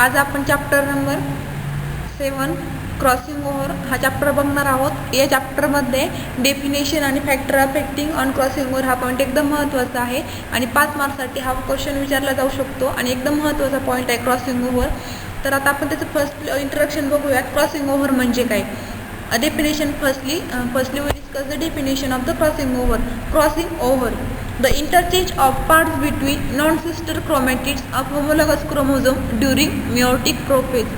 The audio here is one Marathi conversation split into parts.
आज आपण चॅप्टर नंबर 7 क्रॉसिंग ओव्हर हा चॅप्टर बघणार आहोत। या चॅप्टरमध्ये डेफिनेशन आणि factor affecting on crossing over हा पॉईंट एकदम महत्त्वाचा आहे आणि 5 मार्क्ससाठी हा क्वेश्चन विचारला जाऊ शकतो आणि एकदम महत्त्वाचा पॉईंट आहे क्रॉसिंग ओव्हर। तर आता आपण त्याचं फर्स्ट इंट्रोडक्शन बघूयात। क्रॉसिंग ओव्हर म्हणजे काय? Definition firstly we discuss the definition of the crossing over. Crossing over the interchange of parts between non-sister chromatids of homologous chromosome during meiotic prophase।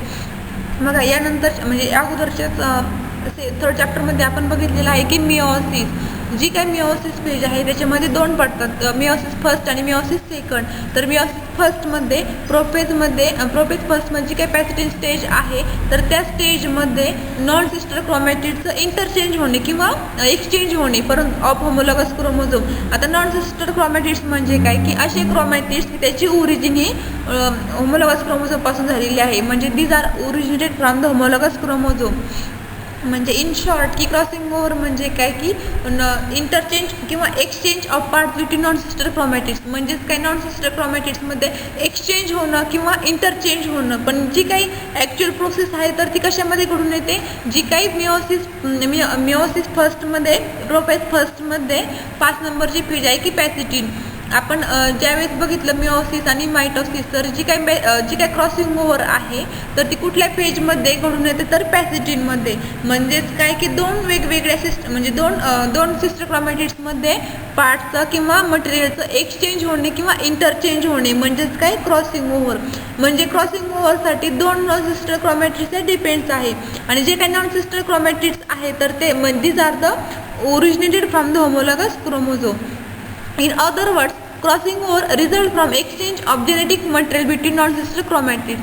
बघा यानंतर म्हणजे अगोदरच्याच थर्ड चॅप्टरमध्ये आपण बघितलेलं आहे की मिओसिस जी काय मिओसिस फेज आहे त्याच्यामध्ये दोन पडतात, मिओसिस फर्स्ट आणि मिओसिस सेकंड। तर मिओसिस फर्स्टमध्ये प्रोफेज फर्स्टमध्ये जी काय पॅसिटिन स्टेज आहे तर त्या स्टेजमध्ये नॉन सिस्टर क्रोमॅटिडचं इंटरचेंज होणे किंवा एक्सचेंज होणे परंतु ऑफ होमोलॉगस क्रोमोझोम। आता नॉन सिस्टर क्रोमॅटिड्स म्हणजे काय की असे क्रोमॅटिड्स की त्याची ओरिजिन ही होमोलॉगस क्रोमोझोमपासून झालेली आहे, म्हणजे these are originated from the homologous chromosome. म्हणजे इन शॉर्ट की क्रॉसिंग ओव्हर म्हणजे काय की इंटरचेंज किंवा exchange of part between non sister chromatids, म्हणजेच काय नॉन सिस्टर क्रोमॅटिड्समध्ये एक्सचेंज होणं किंवा इंटरचेंज होणं। पण जी काही ॲक्च्युअल प्रोसेस आहे तर ती कशामध्ये घडून येते? जी काही मिओसिस फर्स्टमध्ये प्रोफेज फर्स्टमध्ये 5 नंबरची फेज आहे की पॅसिटिन। आपण ज्यावेळेस बघितलं मिओसिस आणि मायटोसिस तर जी काय क्रॉसिंग ओव्हर आहे तर ती कुठल्या फेजमध्ये घडून येते तर पॅसिटिनमध्ये। म्हणजेच काय की दोन वेगवेगळ्या म्हणजे दोन सिस्टर क्रोमॅटिड्समध्ये पार्टचं किंवा मटेरियलचं एक्सचेंज होणे किंवा इंटरचेंज होणे म्हणजेच काय क्रॉसिंग ओव्हर। म्हणजे क्रॉसिंग ओव्हरसाठी दोन नॉन सिस्टर क्रोमॅटिड्सचे डिपेंड्स आहे आणि जे काही नॉन सिस्टर क्रोमॅटिड्स आहे तर ते these are the originated from the homologous chromosome. In other words, crossing over results from exchange of genetic material between non-sister chromatids।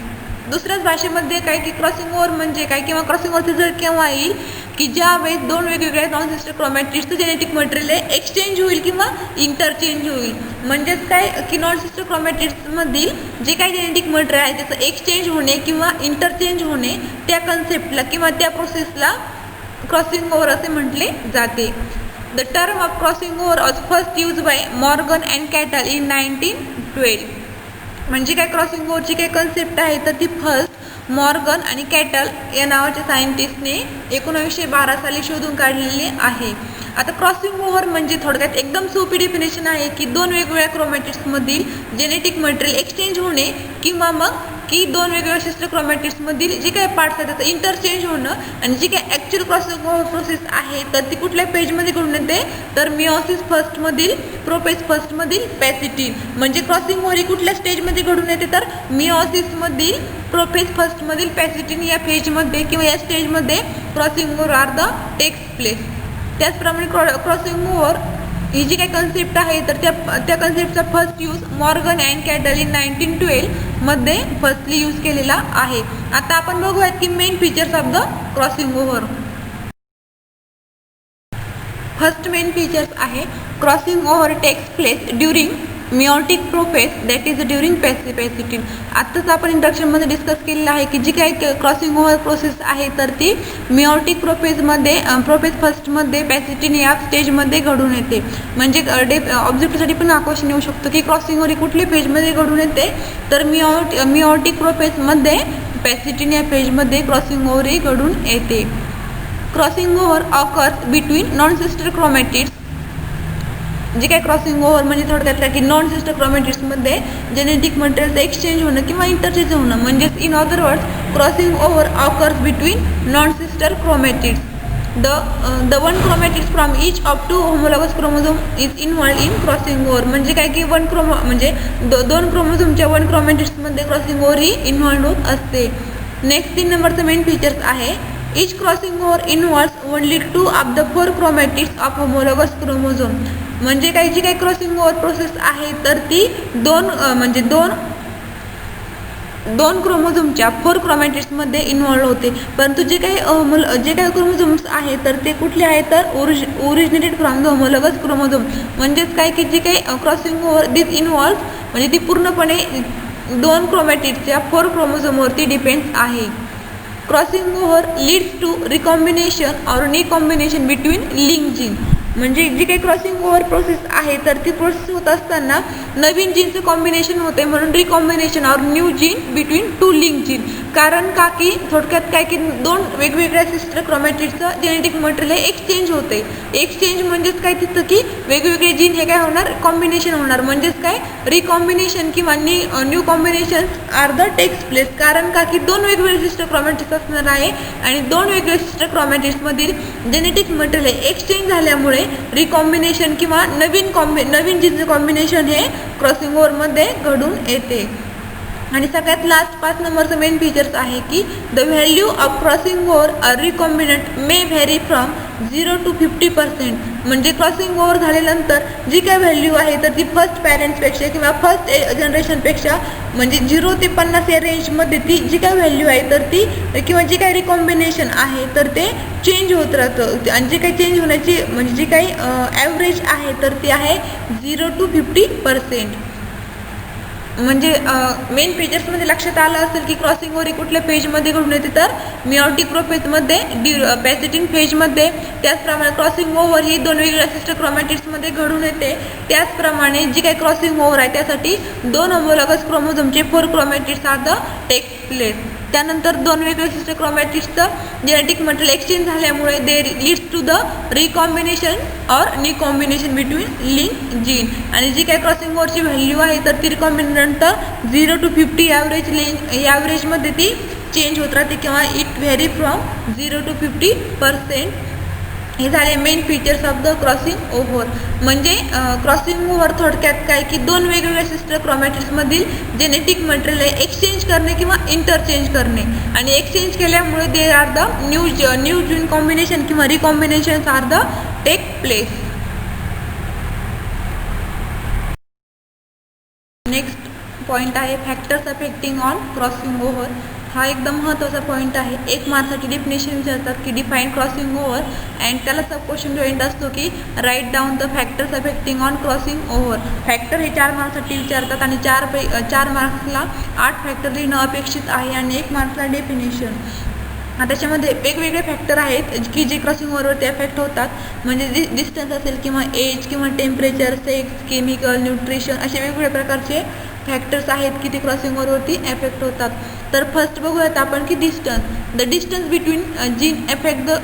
दुसऱ्याच भाषेमध्ये काय की क्रॉसिंग ओव्हर म्हणजे काय किंवा क्रॉसिंग ओव्हर रिझल्ट केव्हा येईल की ज्या वेळेस दोन वेगवेगळ्या नॉन सिस्टर क्रोमॅटिड्सचं जेनेटिक मटेरियल एक्सचेंज होईल किंवा इंटरचेंज होईल। म्हणजेच काय की नॉन सिस्टर क्रोमॅटिड्समधील जे काही जेनेटिक मटेरियल आहे त्याचं एक्सचेंज होणे किंवा इंटरचेंज होणे त्या कन्सेप्टला किंवा त्या प्रोसेसला क्रॉसिंग ओव्हर असे म्हटले जाते। The term of crossing over was first used by Morgan and Cattell in 1912। म्हणजे काय क्रॉसिंग ओव्हरची काय कन्सेप्ट आहे तर ती फर्स्ट मॉर्गन आणि कॅटल या नावाच्या सायंटिस्टने 1912 साली शोधून काढलेली आहे। आता क्रॉसिंग ओव्हर म्हणजे थोडक्यात एकदम सोपी डेफिनेशन आहे की दोन वेगवेगळ्या क्रोमॅटिड्समधील जेनेटिक मटेरियल एक्सचेंज होणे किंवा मग की दोन वेगवेगळ्या सिस्टर क्रोमॅटिड्समधील जे काही पार्ट्स आहेत त्याचं इंटरचेंज होणं आणि जी काही ॲक्च्युअल क्रॉसिंग ओव्हर प्रोसेस आहे तर ती कुठल्या पेजमध्ये घडून येते तर मिओसिस फर्स्टमधील प्रोफेज फर्स्टमधील पॅसिटिन। म्हणजे क्रॉसिंग ओव्हर ही कुठल्या स्टेजमध्ये घडून येते तर मिओसिसमधील प्रोफेज फर्स्टमधील पॅसिटिन या फेजमध्ये किंवा या स्टेजमध्ये crossing over are the takes place. त्याचप्रमाणे क्रॉसिंग ओव्हर ही जी काही कन्सेप्ट आहे तर त्या कन्सेप्टचा first use Morgan and Cattell in 1912 मध्ये फर्स्टली यूज केलेला आहे। आता आपण बघूयात की main features of the crossing over. First main features आहे crossing over takes place during meiotic prophase that is during pachytene. आत्ताच आपण इंट्रोडक्शनमध्ये डिस्कस केलेलं आहे की जी काही क्रॉसिंग ओव्हर प्रोसेस आहे तर ती मिओटिक प्रोफेज फर्स्टमध्ये पॅसिटिन या स्टेजमध्ये घडून येते। म्हणजे ऑब्जेक्टिव्हसाठी पण हा क्वेश्चन येऊ शकतो की क्रॉसिंग ओव्हर कुठल्या फेजमध्ये घडून येते तर मिओटिक प्रोफेजमध्ये पॅसिटिन या फेजमध्ये क्रॉसिंग ओव्हर ही घडून येते। Crossing over occurs between non sister chromatids. जे काय क्रॉसिंग ओव्हर म्हणजे थोडक्यात की नॉन सिस्टर क्रोमॅटिड्समध्ये जेनेटिक मटेरियलचं एक्सचेंज होणं किंवा इंटरचेंज होणं। म्हणजेच in other words crossing over occurs between non sister chromatids. The one chromatids from each of 2 homologous chromosome is involved in crossing over. म्हणजे काय की दोन क्रोमोझोमच्या 1 क्रोमॅटिड्समध्ये क्रॉसिंग ओव्हर ही इन्व्हॉल्व्ड होत असते। नेक्स्ट 3 नंबरचं मेन फीचर्स आहे each crossing over involves only 2 of the 4 chromatids of homologous chromosome। म्हणजे काही जी काही क्रॉसिंग ओव्हर प्रोसेस आहे तर ती दोन क्रोमोझोमच्या 4 क्रोमॅटिड्समध्ये इन्व्हॉल्व होते। परंतु जे काही क्रोमोझोम्स आहे तर ते कुठले आहेत तर originated from the homologous chromosome. म्हणजेच काय की जी काही क्रॉसिंग ओव्हर दिस इन्व्हॉल्व म्हणजे ती पूर्णपणे 2 क्रोमॅटिडच्या 4 क्रोमोझोमवरती डिपेंड्स आहे। Crossing over leads to recombination और रिकॉम्बिनेशन बिटवीन लिंक जीन। म्हणजे जी काही क्रॉसिंग ओव्हर प्रोसेस आहे तर ती प्रोसेस होत असताना नवीन जीनचं कॉम्बिनेशन होते म्हणून recombination or new gene between two link gene. कारण का की थोडक्यात काय की दोन वेगवेगळ्या सिस्टर क्रोमॅटिडचं जेनेटिक मटेरियल एक्सचेंज होते. एक्सचेंज म्हणजेच काय तिथं की वेगवेगळे जीन हे काय होणार कॉम्बिनेशन होणार म्हणजेच काय रिकॉम्बिनेशन किंवा new combination are the takes place. कारण का की दोन वेगवेगळे सिस्टर क्रोमॅटिड्स असणार आहे आणि दोन वेगवेगळ्या सिस्टर क्रोमॅटिड्समधील जेनेटिक मटेरियल एक्सचेंज झाल्यामुळे रिकॉम्बिनेशन किंवा नवीन जीनचं कॉम्बिनेशन हे क्रॉसिंग ओव्हरमध्ये घडून येते. आणि सगळ्यात लास्ट 5 नंबरचं मेन फीचर्स आहे की the value of crossing over recombinant may vary from 0 to 50%. म्हणजे क्रॉसिंग ओव्हर झाल्यानंतर जी काय व्हॅल्यू आहे तर ती फर्स्ट पॅरेंट्सपेक्षा किंवा फर्स्ट जनरेशनपेक्षा म्हणजे 0 ते 50 या रेंजमध्ये ती जी काय व्हॅल्यू आहे तर ती किंवा जी काही रिकॉम्बिनेशन आहे तर ते चेंज होत राहतं. आणि जी काही चेंज होण्याची म्हणजे जी काही ॲव्हरेज आहे तर ती आहे 0 to 50%. म्हणजे मेन फीचर्समध्ये लक्षात आलं असेल की क्रॉसिंग ओव्हर कुठल्या फेजमध्ये घडून येते तर मिओटिक प्रोफेजमध्ये पॅसेटिन फेजमध्ये. त्याचप्रमाणे क्रॉसिंग ओव्हर ही दोन वेगवेगळ्या सिस्टर क्रोमॅटिड्समध्ये घडून येते. त्याचप्रमाणे जी काही क्रॉसिंग ओव्हर आहे त्यासाठी 2 होमोलॉगस क्रोमोझोमचे 4 chromatids are the takes place. त्यानंतर दोन वेगवेगळ्या सिस्टर क्रोमॅटिड्सचं जेनेटिक मटेरियल एक्सचेंज झाल्यामुळे they leads to the recombination or new combination between link gene. आणि जी काही क्रॉसिंग ओव्हरची व्हॅल्यू आहे तर ती रिकॉम्बिनंतर 0 to 50 ॲव्हरेजमध्ये ती चेंज होत राहते किंवा इट व्हेरी फ्रॉम 0 to 50%. हे झाले main features of the crossing over. म्हणजे क्रॉसिंग ओव्हर थोडक्यात काय की दोन वेगवेगळ्या सिस्टर क्रोमॅटिड्समधील जेनेटिक मटेरियल एक्सचेंज करणे किंवा इंटरचेंज करणे. आणि एक्सचेंज केल्यामुळे they are the new gene combination किंवा recombinations are the take place. Next point आहे factors affecting on crossing over. हा एकदम महत्त्वाचा पॉईंट आहे. 1 मार्क्ससाठी डेफिनेशन विचारतात की डिफाईन क्रॉसिंग ओव्हर अँड त्याला सब क्वेश्चन जॉईंट असतो की write down the factors affecting on crossing over. Factor हे 4 मार्क्ससाठी विचारतात आणि 4 मार्क्सला 8 फॅक्टर लिहिणं अपेक्षित आहे आणि 1 मार्क्सला डेफिनेशन. त्याच्यामध्ये वेगवेगळे फॅक्टर आहेत की जे क्रॉसिंग ओव्हरवरती अफेक्ट होतात. म्हणजे डिस्टन्स असेल किंवा एज किंवा टेम्परेचर, सेक्स, केमिकल, न्यूट्रिशन असे वेगवेगळ्या प्रकारचे फॅक्टर्स आहेत की ते क्रॉसिंग ओव्हरवरती एफेक्ट होतात. तर फर्स्ट बघूयात आपण की distance. The distance between gene effect the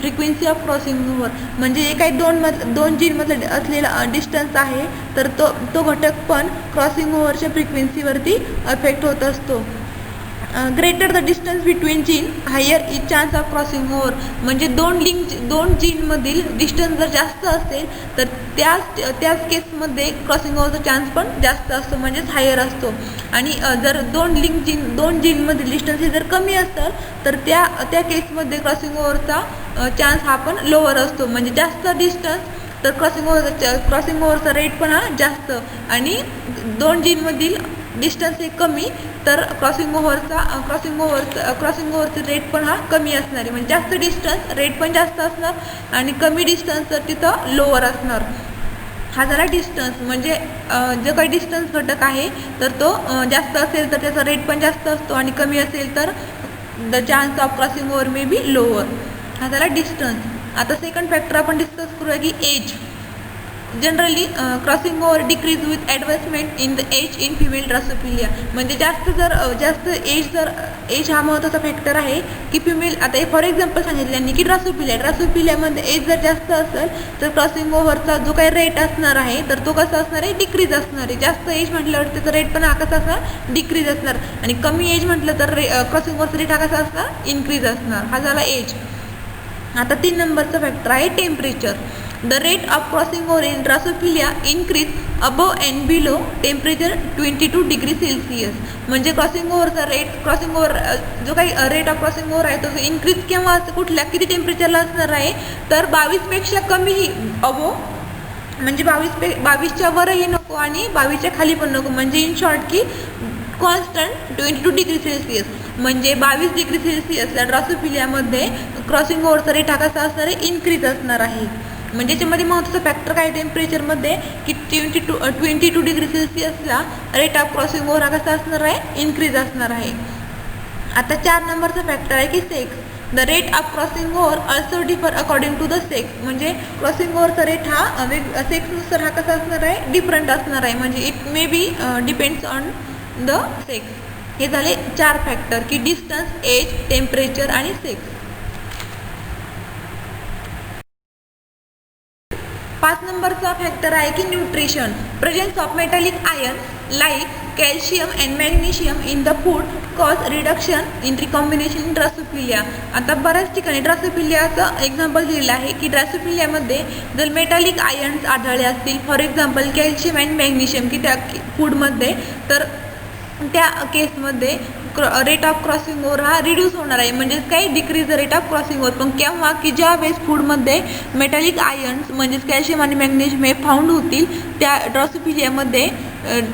frequency of crossing over. म्हणजे जे काही दोन जीनमधलं असलेला डिस्टन्स आहे तर तो घटक पण क्रॉसिंग ओव्हरच्या फ्रिक्वेन्सीवरती अफेक्ट होत असतो. Greater the distance between gene higher is chance of crossing over. म्हणजे दोन जीनमधील डिस्टन्स जर जास्त असेल तर त्याच केसमध्ये क्रॉसिंग ओव्हरचा चान्स पण जास्त असतो म्हणजेच हायर असतो. आणि जर दोन जीनमधील डिस्टन्स हे जर कमी असतं तर त्या केसमध्ये क्रॉसिंग ओव्हरचा चान्स हा पण लोअर असतो. म्हणजे जास्त डिस्टन्स तर क्रॉसिंग ओव्हरचा रेट पण हा जास्त आणि दोन जीनमधील डिस्टन्स हे कमी तर क्रॉसिंग ओव्हरचा रेट पण हा कमी असणार आहे. म्हणजे जास्त डिस्टन्स रेट पण जास्त असणार आणि कमी डिस्टन्स तर तिथं लोअर असणार. हा झाला डिस्टन्स. म्हणजे जो काही डिस्टन्स घटक आहे तर तो जास्त असेल तर त्याचा रेट पण जास्त असतो आणि कमी असेल तर the chance of crossing over may be lower. हा झाला डिस्टन्स. आता सेकंड फॅक्टर आपण डिस्कस करूया की age. Generally crossing over decrease with advancement in the age in female Drosophila. म्हणजे जास्त एज हा महत्त्वाचा फॅक्टर आहे की फिमेल. आता फॉर एक्झाम्पल सांगितलं की ड्रासोफिलियामध्ये एज जर जास्त असेल तर क्रॉसिंग ओव्हरचा जो काही रेट असणार आहे तर तो कसा असणार आहे डिक्रीज असणार आहे. जास्त एज म्हटल्यावर त्याचा रेट पण हा कसा असणार डिक्रीज असणार आणि कमी एज म्हटलं तर क्रॉसिंग ओव्हरचा रेट हा कसा असणार इन्क्रीज असणार. हा झाला एज. आता 3 नंबरचा फॅक्टर आहे temperature. The rate of crossing over in Drosophila increase above and below temperature 22 degree Celsius. म्हणजे क्रॉसिंग ओव्हर जो काही रेट ऑफ क्रॉसिंग ओव्हर आहे तो इन्क्रीज केव्हा कुठल्या किती टेम्परेचरला असणार आहे तर 22पेक्षा कमीही अबो म्हणजे 22च्या वरही नको आणि 22च्या खाली पण नको. म्हणजे इन शॉर्ट की कॉन्स्टंट 22 डिग्री सेल्सिअस. म्हणजे 22 डिग्री सेल्सिअसला ड्रासोफिलियामध्ये क्रॉसिंग ओव्हरचा रेट हा कसा असणार आहे इन्क्रीज असणार आहे. म्हणजे याच्यामध्ये महत्त्वाचं फॅक्टर काय टेम्परेचरमध्ये की 22 डिग्री सेल्सिअसला रेट ऑफ क्रॉसिंग ओव्हर हा कसा असणार आहे इन्क्रीज असणार आहे. आता 4 नंबरचा फॅक्टर आहे की sex. The rate of crossing over also differ according to the sex. म्हणजे क्रॉसिंग ओव्हरचा रेट हा सेक्सनुसार हा कसा असणार आहे, डिफरंट असणार आहे. म्हणजे it may be depends on the sex. हे झाले 4 फॅक्टर की डिस्टन्स, एज, टेम्परेचर आणि सेक्स. 5 नंबरचा फॅक्टर आहे की nutrition. Presence of metallic iron like calcium and magnesium in the food cause reduction in recombination in Drosophila. आता बऱ्याच ठिकाणी ड्रासोफिलियाचं एक्झाम्पल दिलेलं आहे की ड्रासोफिलियामध्ये जर मेटॅलिक आयर्न्स आढळले असतील, for example calcium and magnesium की त्या फूडमध्ये, तर त्या केसमध्ये रेट ऑफ क्रॉसिंग ओव्हर हा रिड्यूस होणार आहे. म्हणजेच काय, decrease the rate of crossing over. पण केव्हा की ज्या वेळेस फूडमध्ये मेटॅलिक आयर्न्स म्हणजेच कॅल्शियम आणि मॅग्नेशियम हे फाउंड होतील, त्या ड्रासोफिलियामध्ये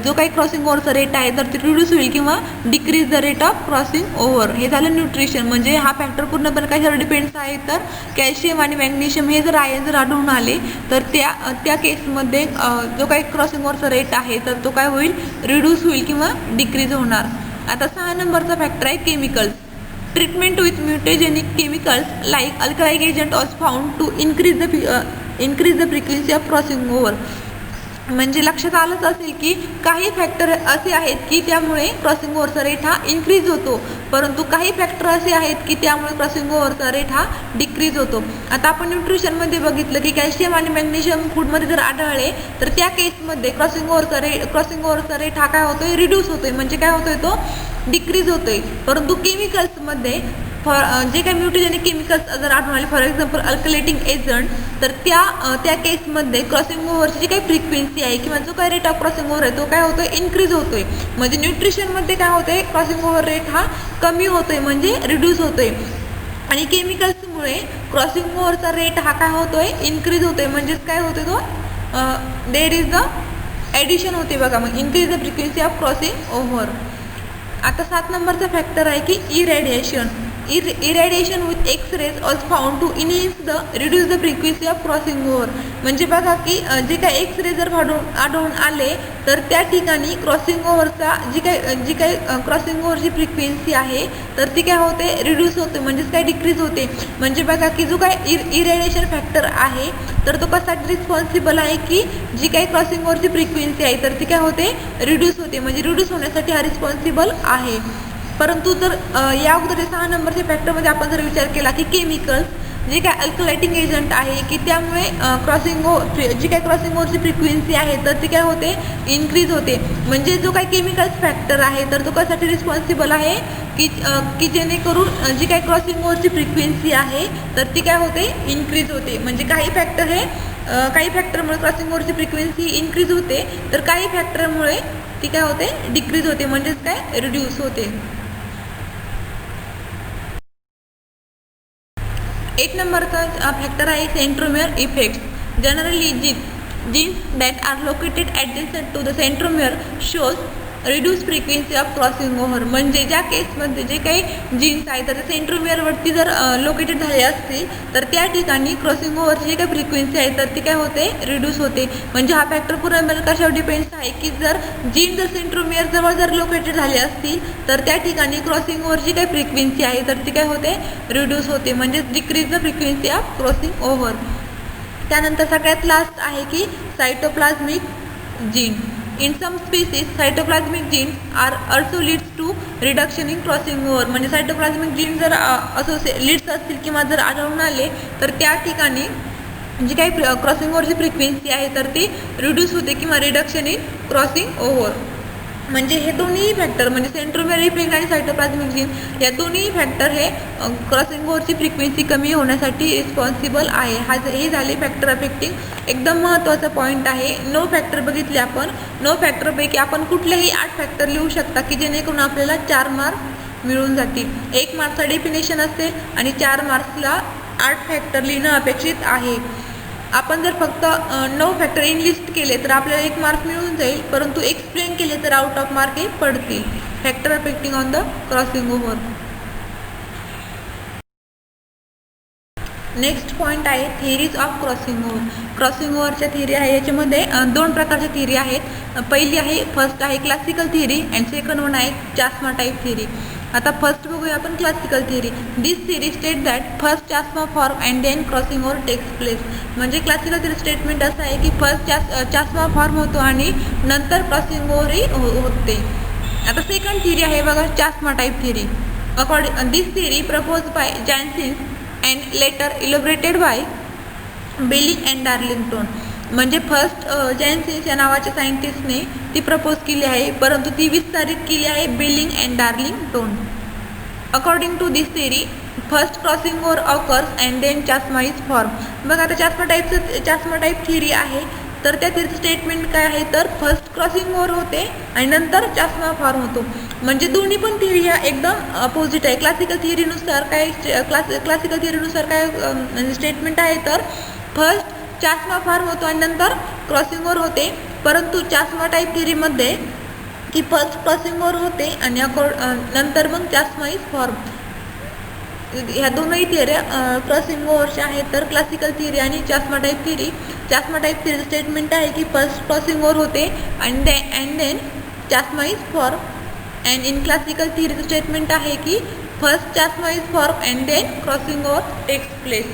जो काही क्रॉसिंग ओव्हरचा रेट आहे तर ते रिड्यूस होईल किंवा decrease the rate of crossing over. हे झालं न्यूट्रिशन. म्हणजे हा फॅक्टर पूर्णपणे कशावर डिपेंड्स आहे, तर कॅल्शियम आणि मॅग्नेशियम हे जर आयर्न जर आढळून आले तर त्या केसमध्ये जो काही क्रॉसिंग ओव्हरचा रेट आहे तर तो काय होईल, रिड्यूस होईल किंवा डिक्रीज होणार. आता 6 नंबरचा फॅक्टर आहे chemicals. Treatment with mutagenic chemicals like alkalic agent was found to increase the frequency of crossing over. म्हणजे लक्षात आलंच असेल की काही फॅक्टर असे आहेत की त्यामुळे क्रॉसिंग ओव्हरचा रेट हा इन्क्रीज होतो, परंतु काही फॅक्टर असे आहेत की त्यामुळे क्रॉसिंग ओव्हरचा रेट हा डिक्रीज होतो. आता आपण न्यूट्रिशनमध्ये बघितलं की कॅल्शियम आणि मॅग्नेशियम फूडमध्ये जर आढळले तर त्या केसमध्ये क्रॉसिंग ओव्हरचा रेट हा काय होतोय, रिड्यूस होतोय. म्हणजे काय होतोय, तो डिक्रीज होतोय. परंतु केमिकल्समध्ये जे काही म्युटेजेनिक केमिकल्स जर आढळून आले, फॉर एक्झाम्पल अल्कलेटिंग एजंट, तर त्या केसमध्ये क्रॉसिंग ओव्हरची जी काही फ्रिक्वेन्सी आहे किंवा जो काही रेट ऑफ क्रॉसिंग ओव्हर आहे तो काय होतोय, इन्क्रीज होतोय. म्हणजे न्यूट्रिशनमध्ये काय होतंय, क्रॉसिंग ओव्हर रेट हा कमी होतोय म्हणजे रिड्यूस होतोय. आणि केमिकल्समुळे क्रॉसिंग ओव्हरचा रेट हा काय होतोय, इन्क्रीज होतोय. म्हणजेच काय होतोय, तो देअर इज द ॲडिशन होते बघा, मग increase the frequency of crossing over. आता 7 नंबरचा फॅक्टर आहे की irradiation. irradiation with X-rays was found to enhance reduce the frequency of crossing over. म्हणजे बघा की जे काही एक्सरे जर आढळून आले तर त्या ठिकाणी क्रॉसिंग ओव्हरचा जी काही क्रॉसिंग ओव्हरची फ्रिक्वेन्सी आहे तर ती काय होते, रिड्यूस होते. म्हणजेच काय, डिक्रीज होते. म्हणजे बघा की जो काही इरेडिएशन फॅक्टर आहे तर तो कशासाठी रिस्पॉन्सिबल आहे की जी काही क्रॉसिंग ओव्हरची फ्रिक्वेन्सी आहे तर ती काय होते, रिड्यूस होते. म्हणजे रिड्यूस होण्यासाठी हा रिस्पॉन्सिबल आहे. परंतु जर या अगोदर 6 नंबरच्या फॅक्टरमध्ये आपण जर विचार केला की केमिकल्स जे काय अल्कलाइटिंग एजंट आहे की त्यामुळे जी काही क्रॉसिंग ओव्हरची फ्रिक्वेन्सी आहे तर ती काय होते, इन्क्रीज होते. म्हणजे जो काही केमिकल्स फॅक्टर आहे तर तो कशासाठी रिस्पॉन्सिबल आहे की जेणेकरून जी काही क्रॉसिंग ओव्हरची फ्रिक्वेन्सी आहे तर ती काय होते, इन्क्रीज होते. म्हणजे काही फॅक्टरमुळे क्रॉसिंग ओव्हरची फ्रिक्वेन्सी इन्क्रीज होते तर काही फॅक्टरमुळे ती काय होते, डिक्रीज होते. म्हणजेच काय, रिड्यूस होते. 8 नंबरचा फॅक्टर आहे centromere effect. Generally genes that are located adjacent to the centromere shows reduce frequency of crossing over. म्हणजे ज्या केसमध्ये जे काही जीन्स आहे तर सेंट्रोमियरवरती जर लोकेटेड झाले असतील तर त्या ठिकाणी क्रॉसिंग ओव्हरची जी काही फ्रिक्वेन्सी आहे तर ती काय होते, रिड्यूस होते. म्हणजे हा फॅक्टर पूर्णपणे कशावर डिपेंड्स आहे की जर जीन जर सेंट्रोमियर जवळ जर लोकेटेड झाले असतील तर त्या ठिकाणी क्रॉसिंग ओव्हरची काही फ्रिक्वेन्सी आहे तर ती काय होते, रिड्यूस होते. म्हणजे decrease the frequency of crossing over. त्यानंतर सगळ्यात लास्ट आहे की सायटोप्लाझमिक gene. In some species, cytoplasmic genes are also leads to reduction in crossing over. म्हणजे सायटोप्लाझमिक जीन जर लीड्स असतील किंवा जर आढळून आले तर त्या ठिकाणी जी काही क्रॉसिंग ओव्हरची फ्रिक्वेन्सी आहे तर ती रिड्यूस होते किंवा रिडक्शन इन क्रॉसिंग ओव्हर. म्हणजे हे दोन्ही फॅक्टर म्हणजे सेंट्रोमियर इफेक्ट आणि सायटोप्लाझमिक जीन या दोन्ही फॅक्टर हे क्रॉसिंग ओव्हरची फ्रिक्वेन्सी कमी होण्यासाठी रिस्पॉन्सिबल आहे. हे झाले फॅक्टर अफेक्टिंग. एकदम महत्त्वाचा पॉईंट आहे. 9 फॅक्टर बघितले आपण. 9 फॅक्टरपैकी आपण कुठलेही 8 फॅक्टर लिहू शकता की जेणेकरून आपल्याला 4 मार्क्स मिळून जातील. 1 मार्क्सचा डेफिनेशन असेल आणि 4 मार्क्सला 8 फॅक्टर लिहिणं अपेक्षित आहे. आपण जर फक्त 9 फॅक्टर इनलिस्ट केले तर आपल्याला 1 मार्क मिळून जाईल, परंतु एक्सप्लेन केले तर आउट ऑफ मार्क हे पडतील. Factor affecting on the crossing over. Next point आहे theories of crossing over. Crossing ओव्हरच्या थिअरी आहे. याच्यामध्ये दोन प्रकारच्या थिअरी आहेत. पहिली आहे फर्स्ट आहे classical theory and second one आहे चास्मा टाईप थिअरी. आता फर्स्ट बघूया आपण classical theory. This theory state that first chiasma form and then crossing over takes place. म्हणजे क्लासिकल थिअरी स्टेटमेंट असं आहे की फर्स्ट चास्मा फॉर्म होतो आणि नंतर क्रॉसिंग ओव्हरही होते. आता सेकंड थिअरी आहे बघा chiasma type theory. According this theory propose by Janssens and later elaborated by Belling and Darlington. म्हणजे फर्स्ट जॅन्सिन या नावाच्या सायंटिस्टने ती प्रपोज केली आहे, परंतु ती विस्तारित केली आहे Belling and Darlington. According to this theory first crossing over occurs and then chiasma is form. बघा आता चास्मा टाईप थिअरी आहे, तर त्या थिअरीचं स्टेटमेंट काय आहे, तर फर्स्ट क्रॉसिंग ओव्हर होते आणि नंतर चास्मा फॉर्म होतो. म्हणजे दोन्ही पण थिअरी ह्या एकदम अपोजिट आहे. क्लासिकल थिअरीनुसार काय स्टेटमेंट आहे, तर फर्स्ट चास्मा फॉर्म होतो आणि नंतर क्रॉसिंग ओव्हर होते. परंतु चास्मा टाईप थिअरीमध्ये की फर्स्ट क्रॉसिंग ओव्हर होते आणि नंतर मग चास्मा इज फॉर्म. ह्या दोनही थिअऱ्या क्रॉसिंग ओव्हरच्या आहेत. तर क्लासिकल थिअरी आणि chiasma type theory. Chiasma type थिअरीचं स्टेटमेंट आहे की फर्स्ट क्रॉसिंग ओव्हर होते and then chiasma is form. And in classical थिअरीचं स्टेटमेंट आहे की first chiasma is form and then crossing over takes place.